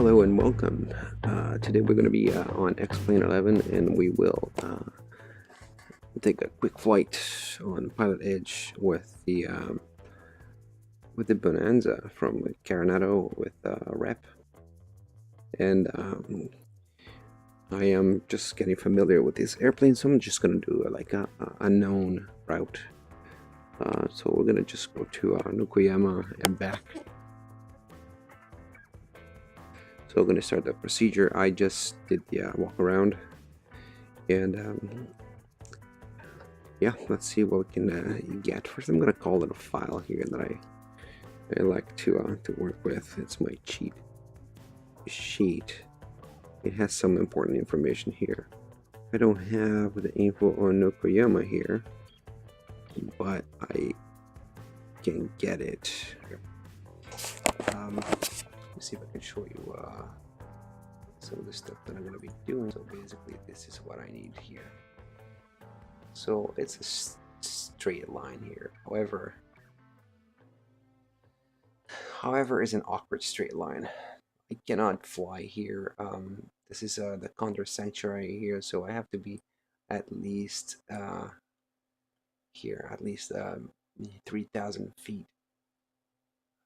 Hello and welcome. Today we're going to be on X-Plane 11, and we will take a quick flight on pilotEdge with the Bonanza from Carenado with Rep. And I am just getting familiar with this airplane, so I'm just going to do like a known route. So we're going to just go to Cuyama and back. So we're going to start the procedure. I just did the walk around, and yeah, let's see what we can get. First, I'm going to call it a file here that I like to work with. It's my cheat sheet. It has some important information here. I don't have the info on Cuyama here, but I can get it. Let's see if I can show you some of the stuff that I'm going to be doing. So basically, this is what I need here. So it's a straight line here. However, is an awkward straight line. I cannot fly here. This is the Condor Sanctuary here, so I have to be at least here, at least 3,000 feet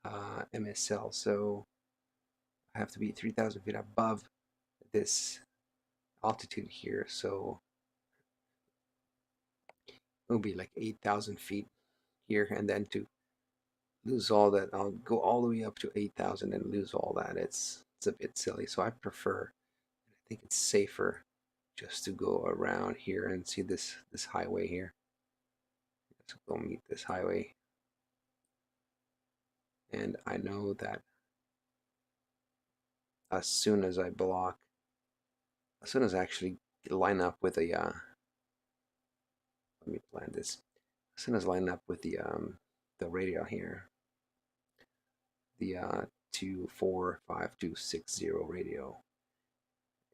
MSL. So I have to be 3,000 feet above this altitude here. So it'll be like 8,000 feet here, and then to lose all that, I'll go all the way up to 8,000 and lose all that. It's a bit silly. So I think it's safer just to go around here and see this highway here. Let's go meet this highway. And I know that as soon as I actually line up with a let me plan this. As soon as I line up with the radio here, the 245-260 radio,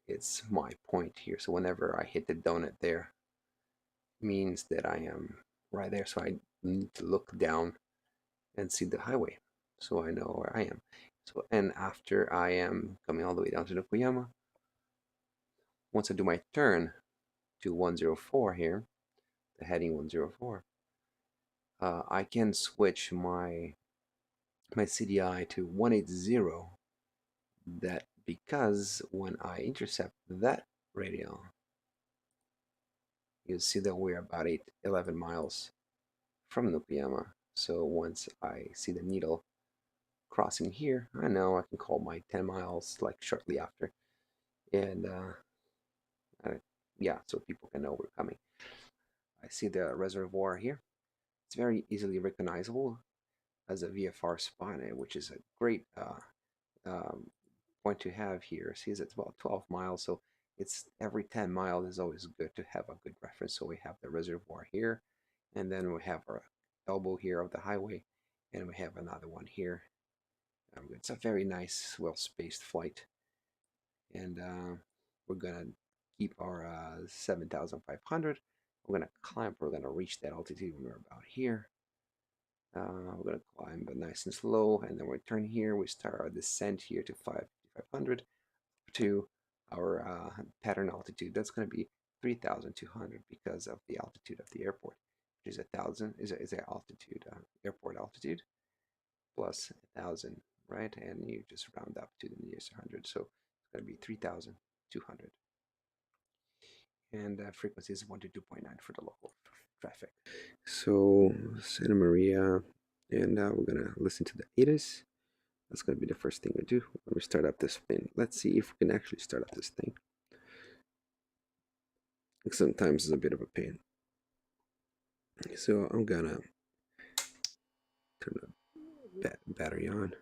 it's my point here. So whenever I hit the donut there, means that I am right there. So I need to look down and see the highway, so I know where I am. So, and after I am coming all the way down to the Cuyama, once I do my turn to 104 here, the heading 104, I can switch my CDI to 180. That because when I intercept that radio, you see that we're about 11 miles from the Cuyama. So once I see the needle crossing here, I know I can call my 10 miles like shortly after, and yeah, so people can know we're coming. I see the reservoir here. It's very easily recognizable as a VFR spot, which is a great point to have here. See, it's about 12 miles, so it's every 10 miles is always good to have a good reference. So we have the reservoir here, and then we have our elbow here of the highway, and we have another one here. It's a very nice, well-spaced flight, and we're gonna keep our 7,500. We're gonna climb. We're gonna reach that altitude when we're about here. We're gonna climb, but nice and slow, and then we turn here. We start our descent here to 5,500 to our pattern altitude. That's gonna be 3,200 because of the altitude of the airport, which is 1,000. Is a altitude airport altitude plus 1,000, right? And you just round up to the nearest 100, so it's gonna be 3,200. And frequency is 1 to 2.9 for the local traffic. So Santa Maria, and we're gonna listen to the ATIS. That's gonna be the first thing we do. Let me start up this plane. Let's see if we can actually start up this thing. Sometimes it's a bit of a pain. So I'm gonna turn the battery on.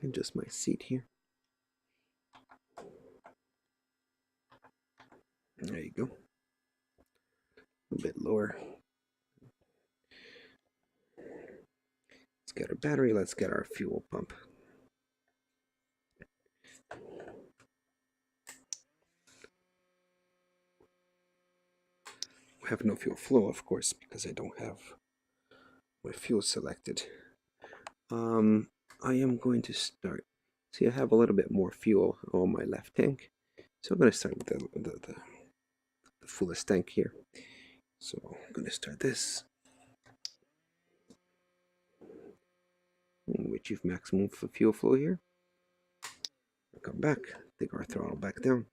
Adjust my seat here. There you go. A bit lower. Let's get our battery. Let's get our fuel pump. We have no fuel flow, of course, because I don't have my fuel selected. I am going to start. See, I have a little bit more fuel on my left tank, so I'm going to start with the fullest tank here. So I'm going to start this. We achieve maximum fuel flow here. Come back, take our throttle back down,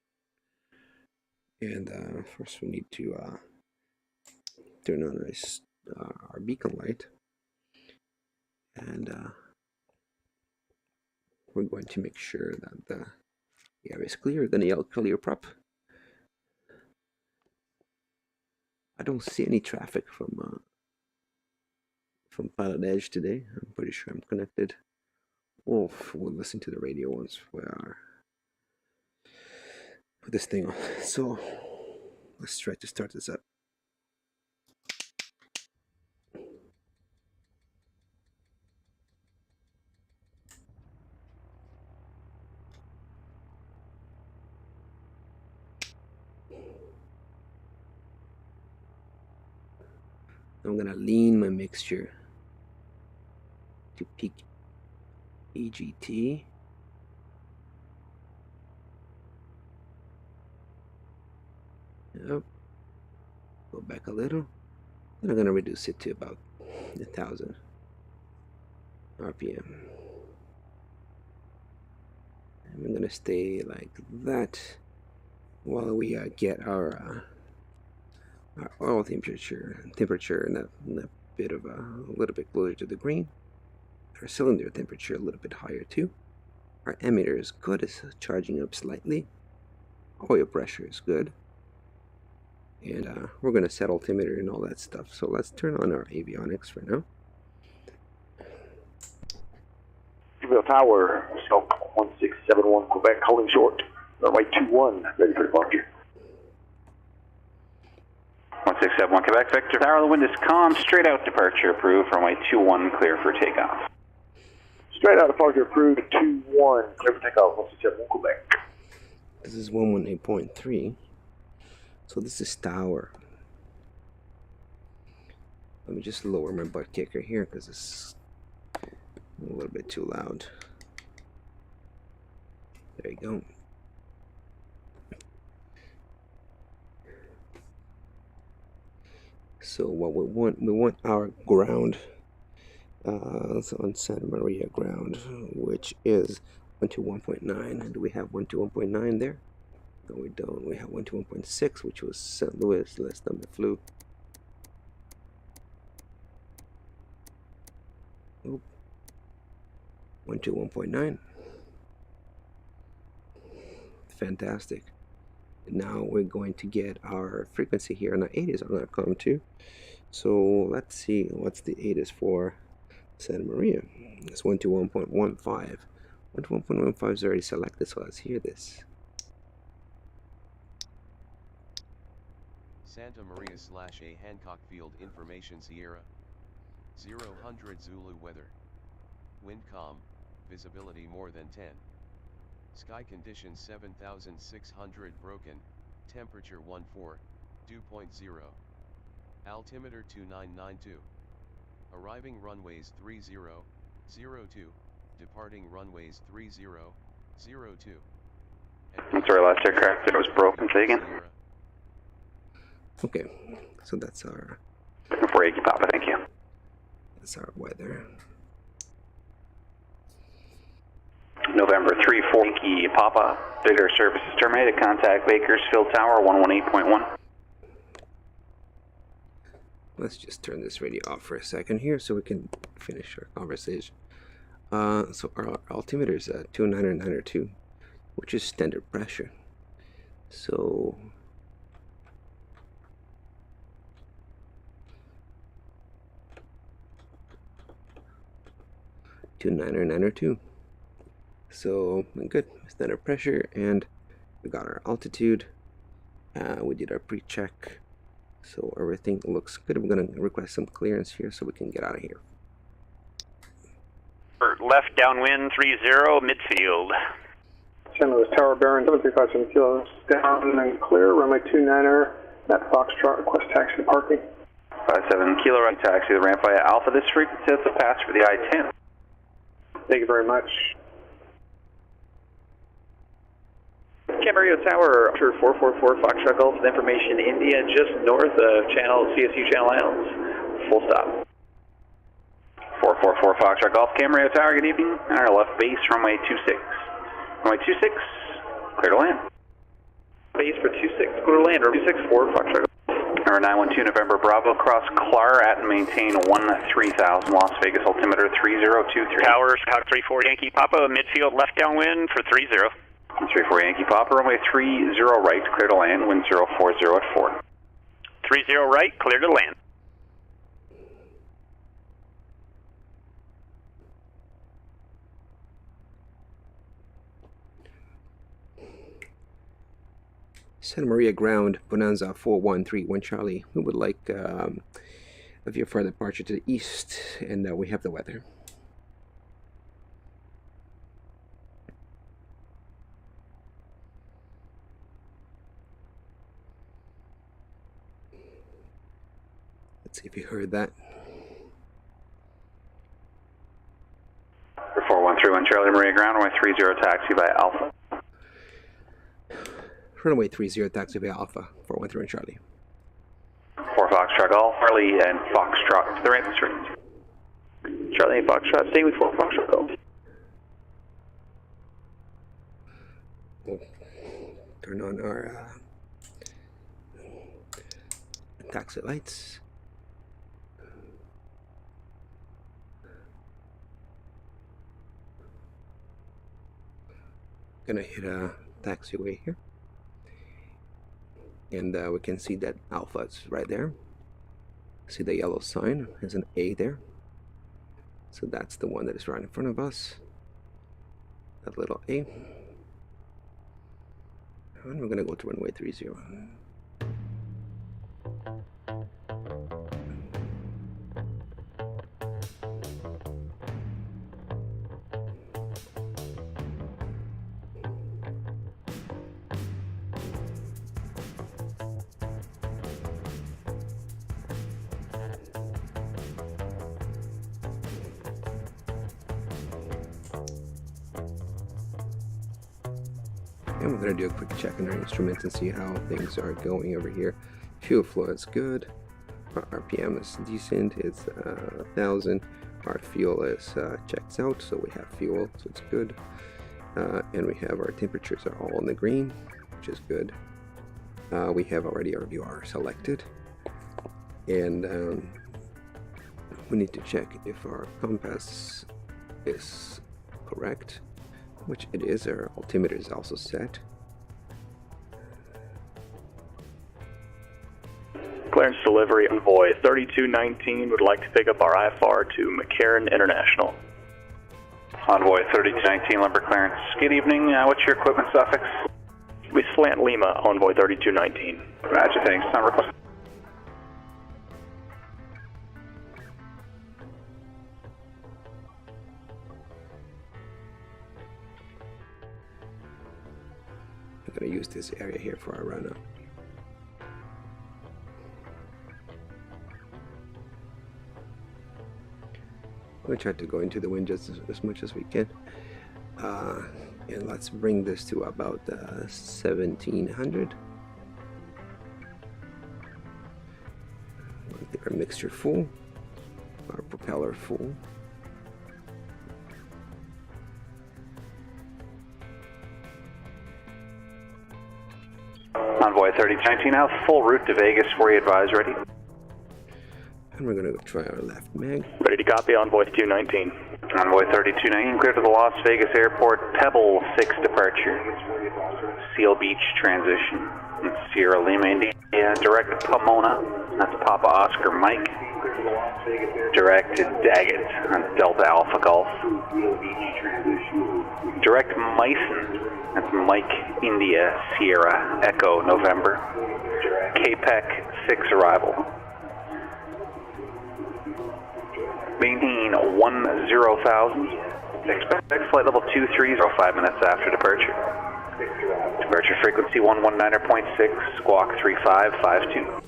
and first we need to turn on our beacon light, and we're going to make sure that the area is clear. We're going to yell clear prop. I don't see any traffic from pilotEdge today. I'm pretty sure I'm connected. We'll listen to the radio once we are put this thing on. So let's try to start this up. I'm gonna lean my mixture to peak EGT. Yep. Go back a little. Then I'm gonna reduce it to about 1,000 RPM. And we're gonna stay like that while we get our oil temperature and a bit of a little bit closer to the green. Our cylinder temperature a little bit higher too. Our emitter is good, it's charging up slightly. Oil pressure is good. And we're going to set altimeter and all that stuff. So let's turn on our avionics for now. Email Tower, Scout 1671, Quebec, holding short. Runway 21, ready for departure. 1671, Quebec, Victor Tower, the wind is calm, straight out departure approved, runway 21, clear for takeoff. Straight out departure approved, 21, clear for takeoff, 1671, Quebec. This is 118.3. So this is tower. Let me just lower my butt kicker here because it's a little bit too loud. There you go. So what we want our ground on Santa Maria ground, which is 121.9. Do we have 121.9 there? No, we don't. We have 121.6, which was St. Louis last time we flew. Oop. 121.9. Fantastic. Now we're going to get our frequency here, and our ATIS are going to come too. So let's see what's the ATIS for Santa Maria. It's 121.15. 121.15 is already selected, so let's hear this. Santa Maria / A Hancock Field Information Sierra 000 Zulu weather. Wind calm, visibility more than 10. Sky conditions 7600 broken, temperature 14, dew point 0. Altimeter 2992. Arriving runways 3002, departing runways 3002. Sorry, last aircraft, it was broken, say again. Okay, so that's our... For Yankee Papa, thank you. That's our weather. November 3-4 Yankee Papa, radar services terminated, contact Bakersfield Tower 118.1. Let's just turn this radio off for a second here so we can finish our conversation. So our altimeter is 2992, which is standard pressure. So... 2992. So good, standard pressure, and we got our altitude. We did our pre-check, so everything looks good. We're gonna request some clearance here so we can get out of here. Left downwind 30 midfield. St. Louis Tower, bearing 7357 kilos down and clear. Runway 29er at Foxtrot. Request taxi to parking. 57 kilo right taxi to the ramp via Alpha. This frequency has a pass for the I-10. Thank you very much. Camarillo Tower, Archer 444 Foxtrot Golf, with information India, just north of CSU Channel Islands. Full stop. 444 Foxtrot Golf, Camarillo Tower, good evening. Our left base, runway 26. Runway 26, clear to land. Base for 26, clear to land, or 264 Foxtrot Golf. Number 912 November Bravo, cross Clar at and maintain 13,000, Las Vegas altimeter 3023. Tower, Chicago 34 Yankee Papa, midfield left downwind for 30. 34 Yankee Papa, runway 30 right, clear to land, wind 040 at 4. 30 right, clear to land. Santa Maria ground, Bonanza 413 Charlie. We would like a VFR departure to the east, and we have the weather. Let's see if you heard that. 4131 Charlie Maria ground, runway 30 taxi by Alpha. Runway 30 taxi by Alpha, 413 Charlie. 4 Foxtrot Golf, Charlie and Foxtrot to the right, straight. Charlie and Foxtrot, stay with 4 Foxtrot Golf. We'll turn on our taxi lights. Gonna hit a taxiway here, and we can see that Alpha is right there. See the yellow sign has an A there, so that's the one that is right in front of us, that little A. And we're gonna go to runway 30. And we're going to do a quick check on our instruments and see how things are going over here. Fuel flow is good. Our RPM is decent. It's 1,000. Our fuel is checked out, so we have fuel, so it's good. And we have our temperatures are all in the green, which is good. We have already our VFR selected. And we need to check if our compass is correct, which it is. Our altimeter is also set. Clearance delivery envoy 3219 would like to pick up our IFR to McCarran International. Envoy 3219, lumber clearance. Good evening, what's your equipment suffix? We slant Lima, Envoy 3219. Roger, thanks. Not request. I'm going to use this area here for our run-up. We'll try to go into the wind just as much as we can. And let's bring this to about 1700. We'll get our mixture full, our propeller full. Envoy 3019, now full route to Vegas for you, advise ready. And we're going to go try our left mag. Ready to copy, Envoy 219. Envoy 3219, clear to the Las Vegas Airport, Pebble 6 departure. Seal Beach transition. Sierra Lima, India, direct to Pomona, that's Papa Oscar Mike. Direct to Daggett, that's Delta Alpha Golf. Direct Meissen, that's Mike India Sierra Echo November. KPEC 6 arrival. Maintain 10,000. Expect flight level 23, 05 minutes after departure. Departure frequency 119.6, squawk 3552.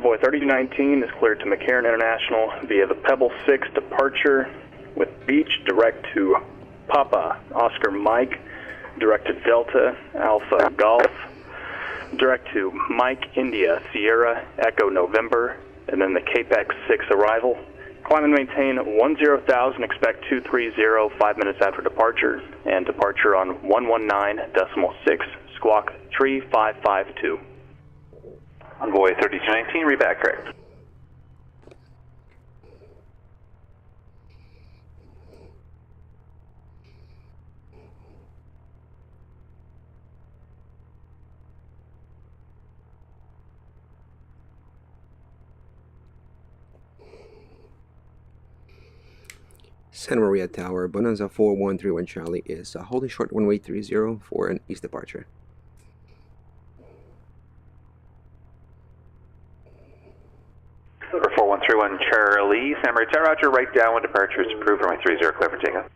Envoy 3219 is cleared to McCarran International via the Pebble 6 departure with beach direct to Papa Oscar Mike, direct to Delta Alpha Golf, direct to Mike India Sierra Echo November, and then the Capex 6 arrival. Climb and maintain 10,000, expect 230 5 minutes after departure, and departure on 119.6, squawk 3552. Envoy 3219, read back correct. Santa Maria Tower, Bonanza 4131 Charlie is holding short runway 30 for an east departure. Number 4131 Charlie, Santa Maria Tower, roger, right downwind departure is approved, runway 30, clear for takeoff.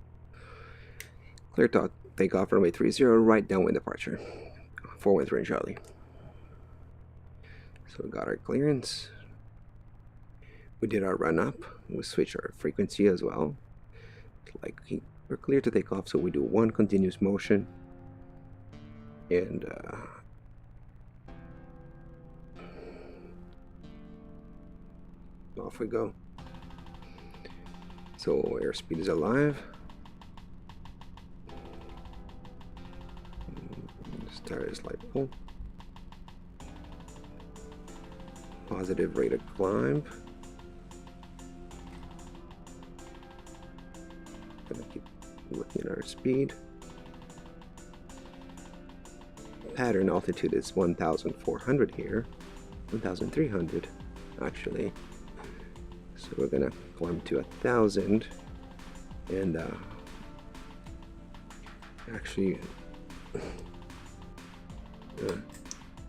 Clear to takeoff, runway 30, right downwind departure. 413 Charlie. So we got our clearance. We did our run up. We switched our frequency as well. Like we're clear to take off, so we do one continuous motion, and off we go. So airspeed is alive. Start is slight pull. Positive rate of climb. Gonna keep looking at our speed. Pattern altitude is 1,400 here, 1,300 actually. So we're gonna climb to 1,000, and actually,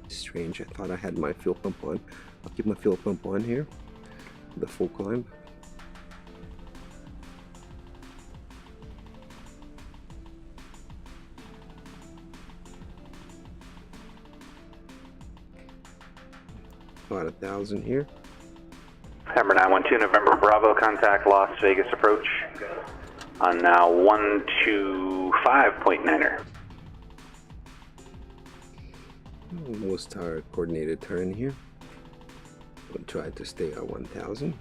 strange. I thought I had my fuel pump on. I'll keep my fuel pump on here. The full climb. About 1,000 here. Number 912, November Bravo, contact Las Vegas approach on now 125.9er. We'll start coordinated turn here. We'll try to stay at 1,000.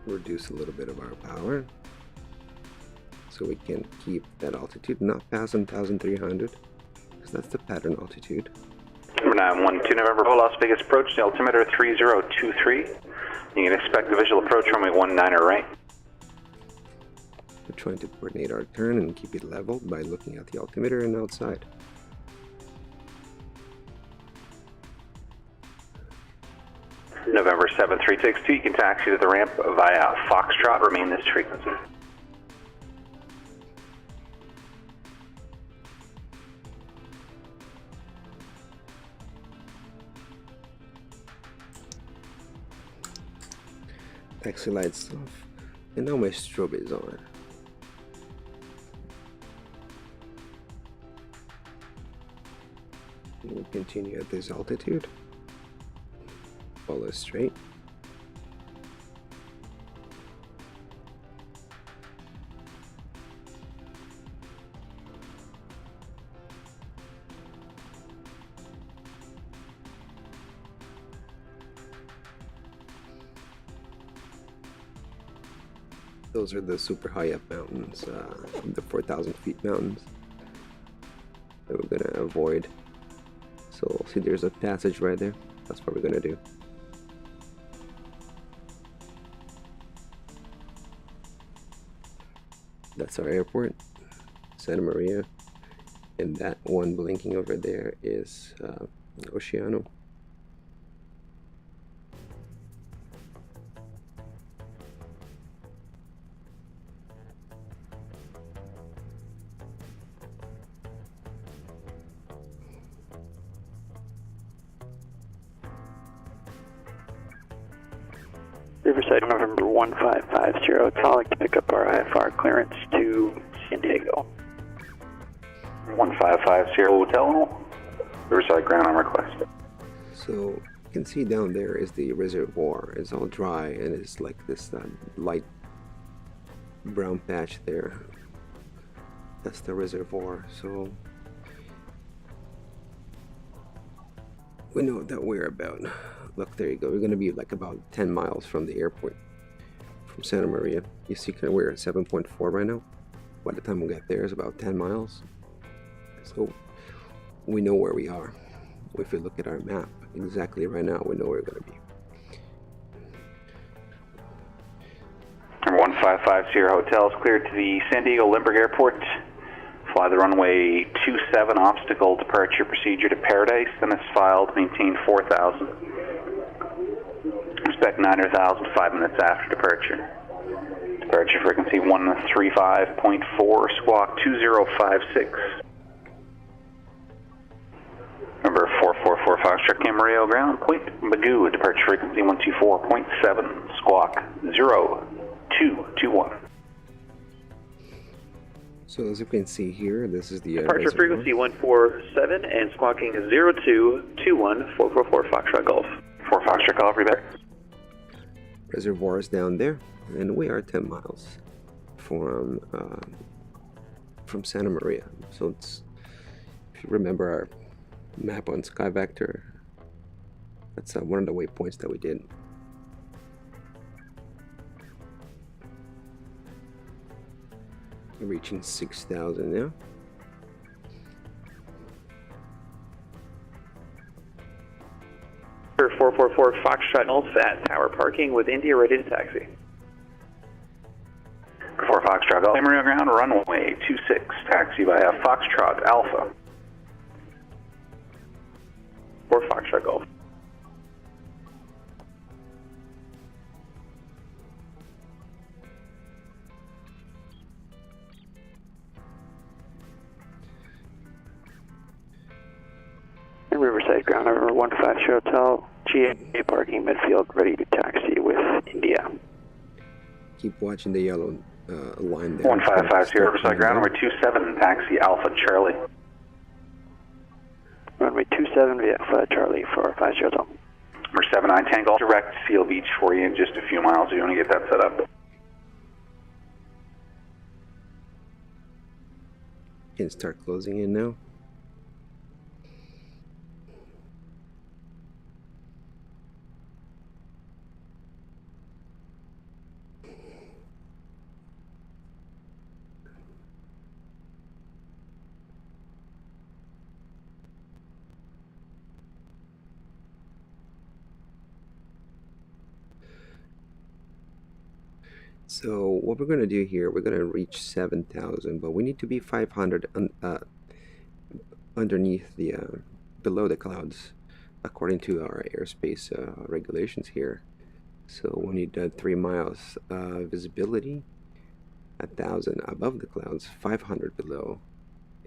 Reduce a little bit of our power so we can keep that altitude, not pass 1,300, because that's the pattern altitude. Number 912, November Bravo, Las Vegas approach, the altimeter 3023. You can expect the visual approach runway 19er right. We're trying to coordinate our turn and keep it leveled by looking at the altimeter and outside. November 7362, you can taxi to the ramp via Foxtrot, remain this frequency. Taxi lights off, and now my strobe is on. We'll continue at this altitude. Follow straight. Those are the super high up mountains, the 4,000 feet mountains that we're gonna avoid. So see, there's a passage right there. That's what we're gonna do. That's our airport, Santa Maria, and that one blinking over there is Oceano. Riverside, November 1550, calling to pick up our IFR clearance to San Diego. 1550 Hotel, Riverside ground on request. So you can see down there is the reservoir. It's all dry and it's like this light brown patch there. That's the reservoir. So we know that we're about, look, there you go, we're going to be like about 10 miles from the airport, from Santa Maria. You see we're at 7.4 right now. By the time we get there, it's about 10 miles. So we know where we are. If you look at our map, exactly right now, we know where we're going to be. Number 1550 Hotel is cleared to the San Diego Lindbergh Airport. Fly the runway 27 obstacle departure procedure to Paradise, then it's filed, maintain 4,000. Expect 9,000 5 minutes after departure. Departure frequency 135.4, squawk 2056. Number 444 Foxtrot Camarillo ground, Point Magoo, departure frequency 124.7, squawk 0221. So as you can see here, this is the Departure frequency 147 and squawking 0221 444 Foxtrot Golf. 4 Foxtrot Golf, reback. reservoir is down there, and we are 10 miles from Santa Maria. So it's, if you remember our map on SkyVector, that's one of the waypoints that we did. Reaching 6,000 now. Number 444 Foxtrot Golf at Tower Parking with India ready to taxi. 4 Foxtrot Golf, Camarillo ground, runway 26, taxi by Foxtrot Alpha. 4 Foxtrot Golf. Riverside ground over 150 Hotel, GA parking midfield ready to taxi with India. Keep watching the yellow line there. 1550 Riverside ground, number 27, taxi Alpha Charlie. Runway 27 VFR Charlie for 50 Hotel. Number 79 Tango, direct Seal Beach for you in just a few miles. You want to get that set up. Can start closing in now. So what we're going to do here, we're going to reach 7,000, but we need to be 500 underneath the below the clouds, according to our airspace regulations here. So we need 3 miles visibility, 1,000 above the clouds, 500 below,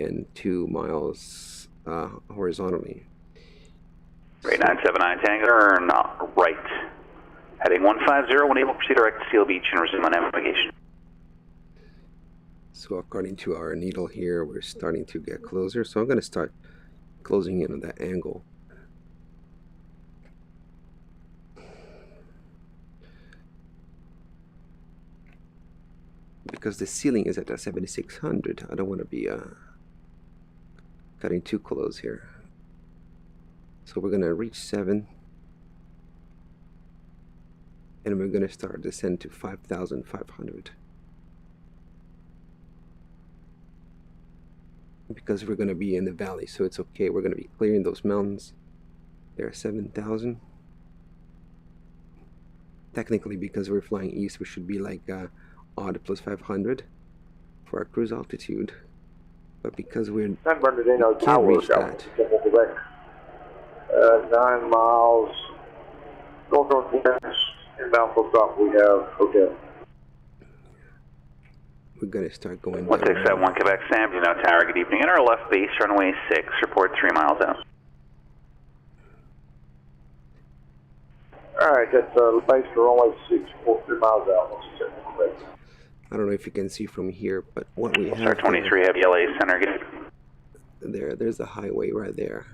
and 2 miles horizontally. Rate 979 Tango, turn right. Heading 150, when able to proceed direct to Seal Beach and resume on navigation. So according to our needle here, we're starting to get closer. So I'm going to start closing in on that angle. Because the ceiling is at 7,600, I don't want to be cutting too close here. So we're going to reach 7. And we're going to start descend to 5,500. Because we're going to be in the valley, so it's okay. We're going to be clearing those mountains. There are 7,000. Technically, because we're flying east, we should be like odd plus 500 for our cruise altitude. But because we can't reach that. 9 miles northwest. Inbound full stop, we have hotel. We're going to start going 1671 Quebec Sam, do know tower, good evening. Enter our left base, runway 6, report 3 miles out. Alright, that's base for runway 6, report 3 miles out. I don't know if you can see from here, but what we have Star 23, have LA Center, good evening. there's the highway right there.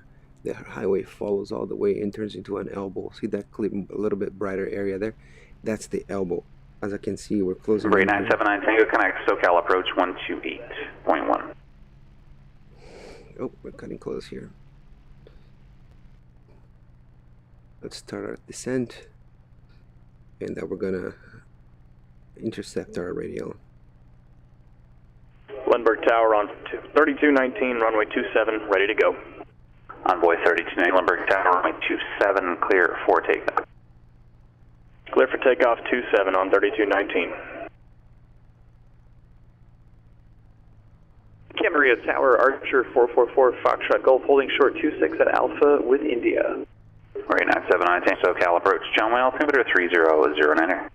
The highway follows all the way and turns into an elbow. See that clear, a little bit brighter area there? That's the elbow. As I can see, we're closing in. 979 Tango Connect, SoCal approach 128.1. Oh, we're cutting close here. Let's start our descent, and then we're gonna intercept our radial. Lindbergh Tower on 3219, runway 27, ready to go. Envoy 3219, Lindbergh Tower, runway 27, clear for takeoff. Clear for takeoff 27 on 3219. Camarillo Tower, Archer 444, Foxtrot Golf, holding short 26 at Alpha with India. 979 Tango, SoCal approach, John Whale, altimeter 3009er.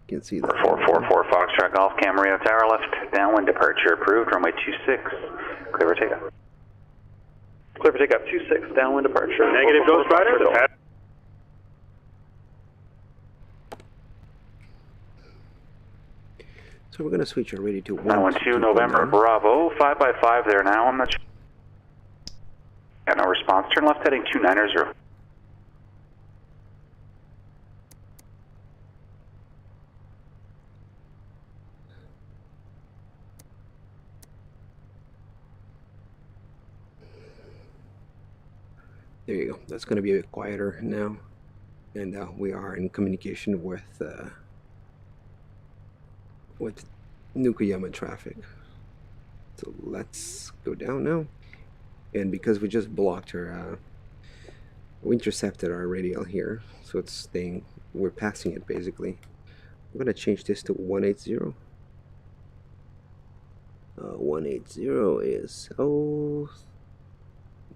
You can see that. 444 Foxtrot Golf, Camarillo Tower, left downwind departure approved, runway 26, clear for takeoff. Clear for takeoff 26, downwind departure. Negative, Ghost Rider. So we're going to switch our radio to 912 November Bravo, 5x5 there now. I'm not sure. Got no response. Turn left heading 290. There you go. That's going to be a bit quieter now. And we are in communication with New Cuyama traffic. So let's go down now. And because we just blocked our, we intercepted our radial here, so it's staying, we're passing it basically. I'm going to change this to 180. 180 is, oh,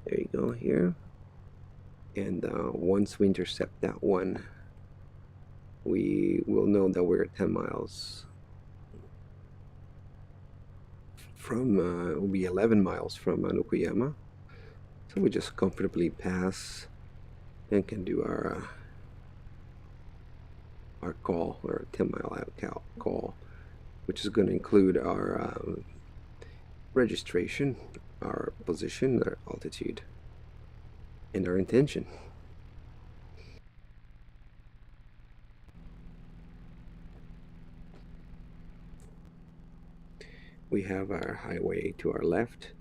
there you go here. And once we intercept that one, we will know that we're 10 miles from, it will be 11 miles from New Cuyama. So we just comfortably pass and can do our call, our 10-mile out call, which is going to include our registration, our position, our altitude, and our intention. We have our highway to our left,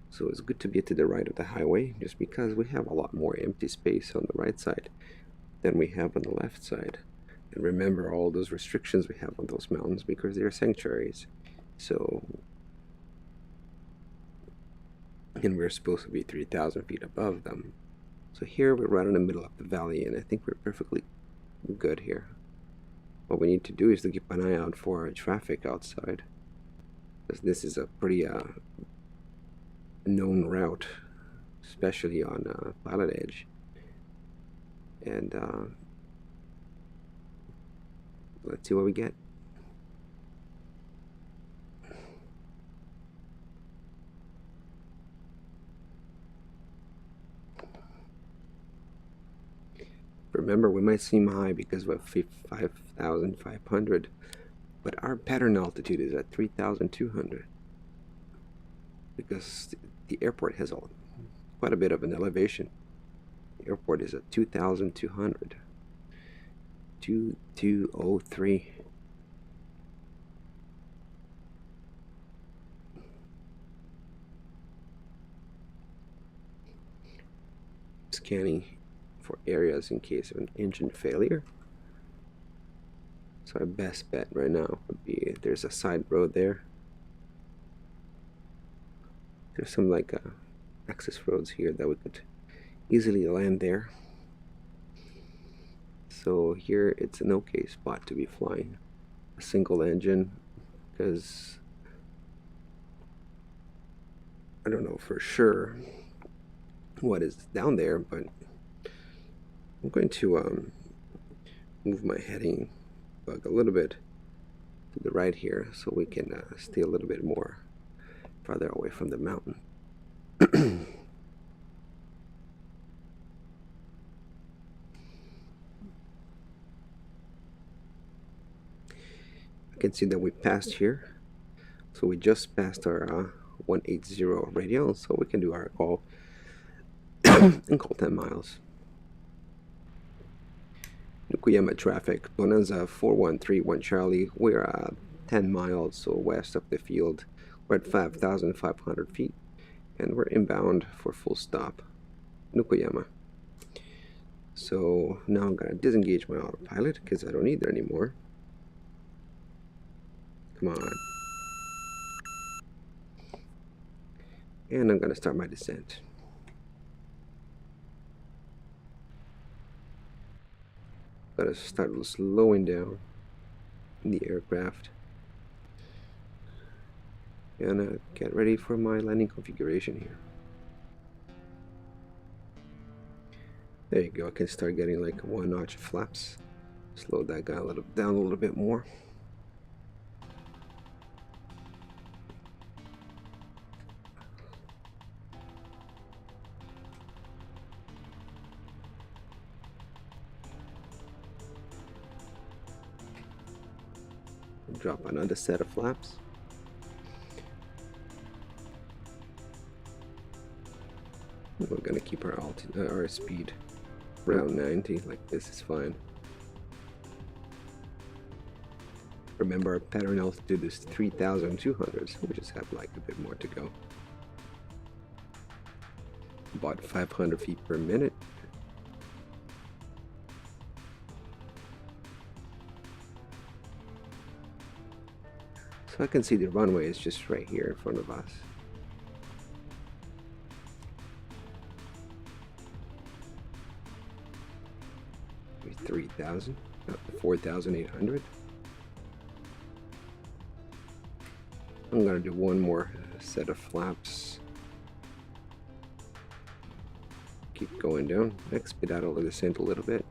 so it's good to be to the right of the highway, just because we have a lot more empty space on the right side than we have on the left side. And remember all those restrictions we have on those mountains because they're sanctuaries. So, and we're supposed to be 3,000 feet above them. So here we're right in the middle of the valley, and I think we're perfectly good here. What we need to do is to keep an eye out for traffic outside, because this is a pretty known route, especially on pilotEdge. And let's see what we get. Remember, we might seem high because we're 5,500, but our pattern altitude is at 3,200 because the airport has quite a bit of an elevation. The airport is at 2,200. 2203. Scanning for areas in case of an engine failure. So our best bet right now would be, there's a side road there. There's some like access roads here that we could easily land there. So here it's an okay spot to be flying a single engine, because I don't know for sure what is down there, but I'm going to move my heading bug a little bit to the right here so we can stay a little bit more farther away from the mountain. I can see that we passed here, so we just passed our 180 radial, so we can do our call and call 10 miles. Cuyama traffic, Bonanza 4131 Charlie. We're 10 miles so west of the field. We're at 5,500 feet, and we're inbound for full stop. Cuyama. So now I'm gonna disengage my autopilot because I don't need it anymore. Come on. And I'm gonna start my descent. Gotta start slowing down the aircraft. And get ready for my landing configuration here. There you go. I can start getting like 1 notch of flaps. Slow that guy down a little bit more. Drop another set of flaps. We're gonna keep our speed around 90, like this is fine. Remember, our pattern altitude is 3,200, so we just have like a bit more to go. About 500 feet per minute. So I can see the runway is just right here in front of us. 3,000, 4,800. I'm gonna do one more set of flaps. Keep going down. Expedite the descent a little bit.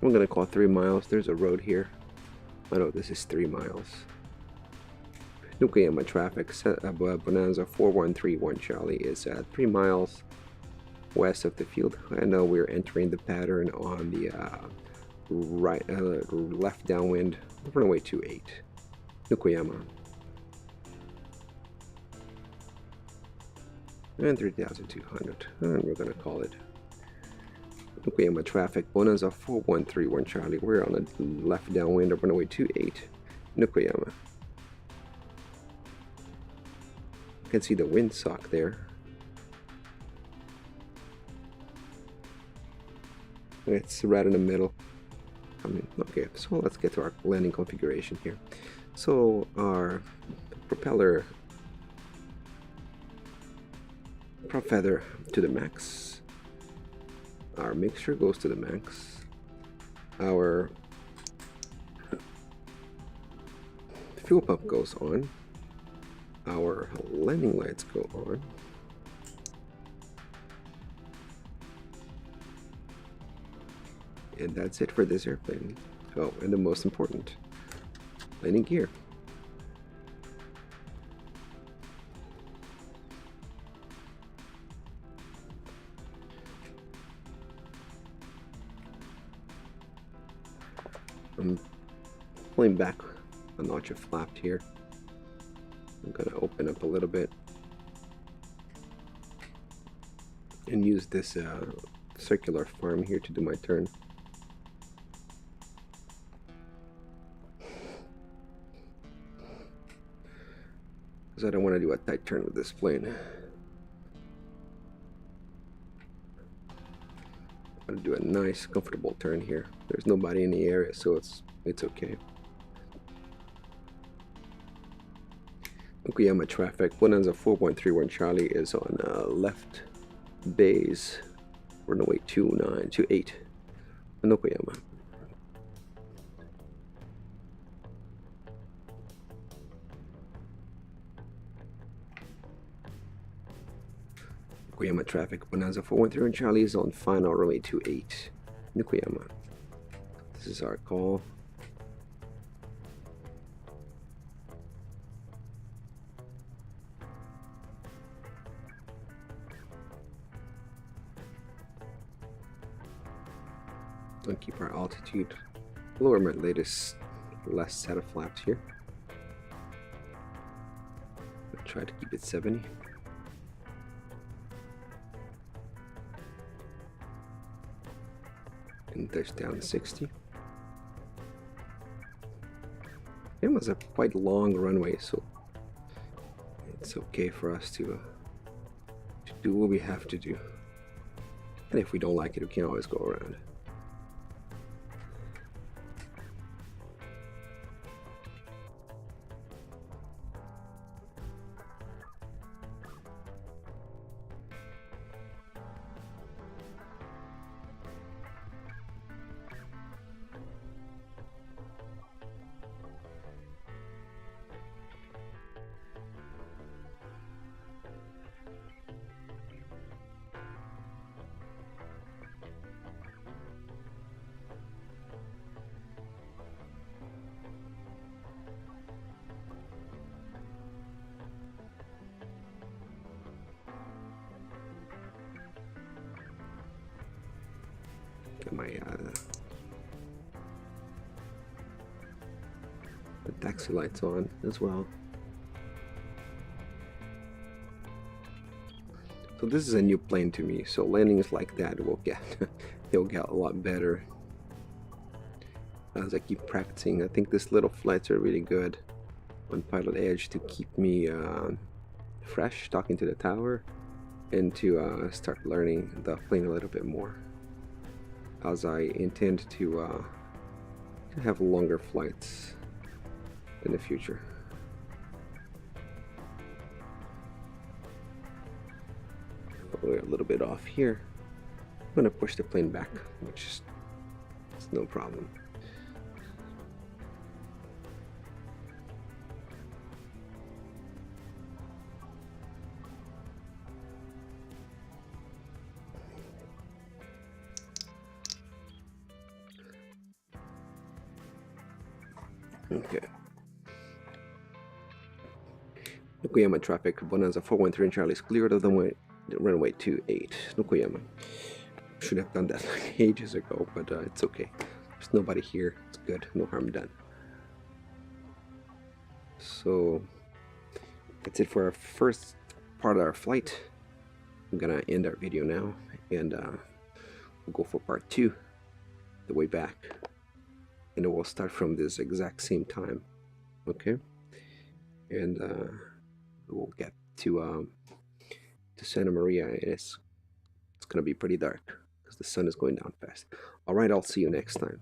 I'm gonna call 3 miles. There's a road here. I know this is 3 miles. Cuyama traffic. Bonanza 4131 Charlie is at 3 miles west of the field. I know we're entering the pattern on the left downwind, runway 28, Cuyama, and 3,200, and we're gonna call it. Cuyama traffic, Bonanza 4131 Charlie. We're on the left downwind of runway 28, Cuyama. You can see the windsock there. It's right in the middle. Okay, so let's get to our landing configuration here. So our propeller prop feather to the max. Our mixture goes to the max. Our fuel pump goes on. Our landing lights go on. And that's it for this airplane. Oh, and the most important, landing gear. I'm pulling back a notch of flap here. I'm gonna open up a little bit and use this circular farm here to do my turn. I don't want to do a tight turn with this plane. I'm going to do a nice, comfortable turn here. There's nobody in the area, so it's okay. Cuyama traffic, Bonanza 4.31 Charlie is on left base, runway 28, Cuyama. Cuyama traffic, Bonanza 413 Charlie is on final runway 28, Cuyama. This is our call. I'll keep our altitude. Lower my last set of flaps here. try to keep it 70. And touchdown 60. It was a quite long runway, so it's okay for us to do what we have to do. And if we don't like it, we can always go around. Got my the taxi lights on as well. So this is a new plane to me, so landings like that will get they'll get a lot better as I keep practicing. I think these little flights are really good on pilotEdge to keep me fresh talking to the tower and to start learning the plane a little bit more, as I intend to have longer flights in the future. We're a little bit off here. I'm gonna push the plane back, which is no problem. Okay. Cuyama traffic, Bonanza 413 Charlie is cleared of the runway 28. Cuyama. Should have done that like ages ago, but it's okay. There's nobody here. It's good. No harm done. So that's it for our first part of our flight. I'm gonna end our video now, and we'll go for part 2, the way back. And we'll start from this exact same time, okay? And we'll get to Santa Maria, and it's gonna be pretty dark because the sun is going down fast. All right, I'll see you next time.